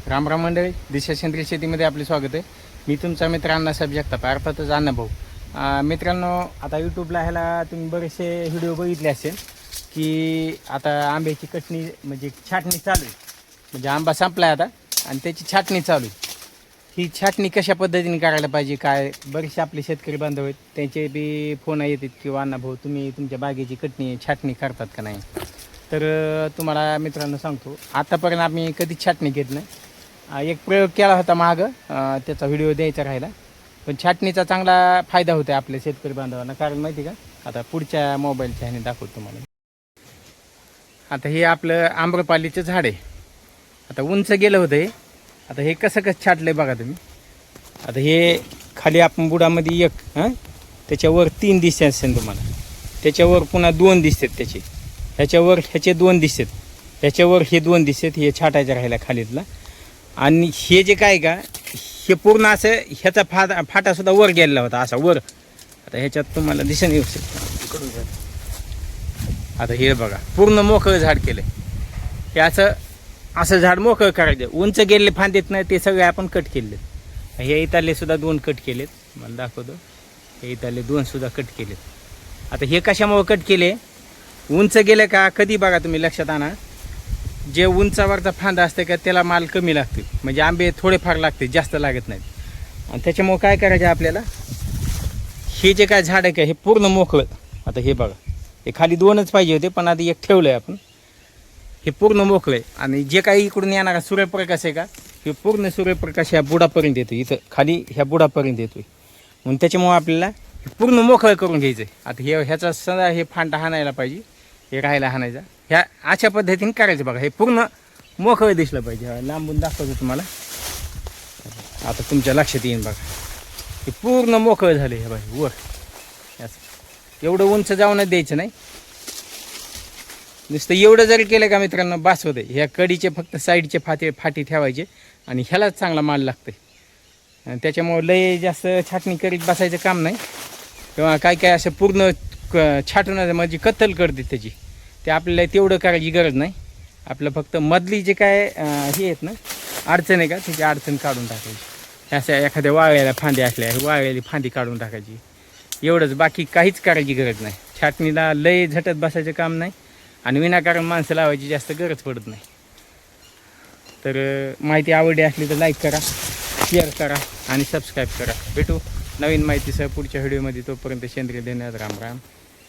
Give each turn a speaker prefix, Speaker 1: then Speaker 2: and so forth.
Speaker 1: रामराम मंडळी, दिशा सेंद्रिय शेतीमध्ये आपले स्वागत आहे. मी तुमचा मित्र अण्णासाहेब जगताप, अर्थातच अण्णाभाऊ. मित्रांनो, आता यूट्यूबला ह्याला तुम्ही बरेचसे व्हिडिओ बघितले असेल की आता आंब्याची कटणी म्हणजे छाटणी चालू आहे. म्हणजे आंबा संपला आता आणि त्याची छाटणी चालू आहे. ही छाटणी कशा पद्धतीने करायला पाहिजे, काय बरेचसे आपले शेतकरी बांधव आहेत त्यांचे बी फोन येतात किंवा अण्णाभाऊ तुम्ही तुमच्या बागेची छाटणी करतात का नाही. तर तुम्हाला मित्रांनो सांगतो, आतापर्यंत आम्ही कधीच छाटणी घेत नाही. एक प्रयोग केला होता मागं, त्याचा व्हिडिओ द्यायचा राहिला. पण छाटणीचा चांगला फायदा होतो आपल्या शेतकरी बांधवांना. कारण माहिती का, आता पुढच्या मोबाईलच्या ह्याने दाखवतो तुम्हाला. आता हे आपलं आम्रपालीचं झाड आहे. आता उंच गेलं होतं हे. आता हे कसं छाटलं आहे बघा तुम्ही. आता हे खाली आपण बुडामध्ये एक त्याच्यावर 3 दिसते असेल तुम्हाला, त्याच्यावर पुन्हा 2 दिसतात त्याचे, ह्याच्यावर ह्याचे 2 दिसतात, ह्याच्यावर हे 2 दिसतात. हे छाटायचं राहिला खालीतला. आणि हे जे काय का, हे पूर्ण असं ह्याचा फाटासुद्धा वर गेलेला होता असा वर. आता ह्याच्यात तुम्हाला दिसून येऊ शकतं. आता हे बघा, पूर्ण मोकळं झाड केलं. हे असं झाड मोकळं करायचं. उंच गेलेले फांदेत नाही ते सगळे आपण कट केले. हे इथले सुद्धा 2 कट केलेत, मला दाखवतो. हे इथले 2 सुद्धा कट केलेत. आता हे कशामुळे कट केले, उंच गेलं का कधी बघा तुम्ही लक्षात आणा, जे उंचावरचा फांदा असते का त्याला माल कमी लागते. म्हणजे आंबे थोडेफार लागते, जास्त लागत नाहीत. आणि त्याच्यामुळं काय करायचं आपल्याला, हे जे काय झाड आहे का हे पूर्ण मोकळं. आता हे बघा, हे खाली 2च पाहिजे होते पण आधी एक ठेवलं आहे आपण. हे पूर्ण मोकळं आहे. आणि जे काही इकडून येणारा सूर्यप्रकाश आहे का, हे पूर्ण सूर्यप्रकाश ह्या बुडापर्यंत येतो, इथं खाली ह्या बुडापर्यंत येतोय. म्हणून त्याच्यामुळं आपल्याला पूर्ण मोकळं करून घ्यायचं आहे. आता ह्याचा सदा हे फांदा हाणायला पाहिजे, हे राहायला हाणायचा. ह्या अशा पद्धतीने करायचं बघा. हे पूर्ण मोकळं दिसलं पाहिजे. लांबून दाखवतो तुम्हाला, आता तुमच्या लक्षात येईन बघा. हे पूर्ण मोकळं झालं हे बघा वर. असं एवढं उंच जाऊनच द्यायचं नाही. नुसतं एवढं जरी केलं का मित्रांनो बास होते. ह्या कडीचे फक्त साईडचे फाटी ठेवायचे आणि ह्यालाच चांगला माल लागते. आणि त्याच्यामुळं लय जास्त छाटणी करीत बसायचं काम नाही. किंवा काय असं पूर्ण छाटून म्हणजे कत्तल करते त्याची, ते आपल्याला तेवढं करायची गरज नाही. आपलं फक्त मधली जे काय हे आहेत ना अडचण आहे का, त्याची अडचण काढून टाकायची. अशा एखाद्या वाळलेल्या फांदी असल्या वाळलेली फांदी काढून टाकायची, एवढंच. बाकी काहीच करायची गरज नाही. छाटणीला लय झटत बसायचं काम नाही आणि विनाकारण माणसं लावायची जास्त गरज पडत नाही. तर माहिती आवडली असली तर लाईक करा, शेअर करा आणि सबस्क्राईब करा. भेटू नवीन माहितीसह पुढच्या व्हिडिओमध्ये. तोपर्यंत सेंद्रिय देण्यात राम राम.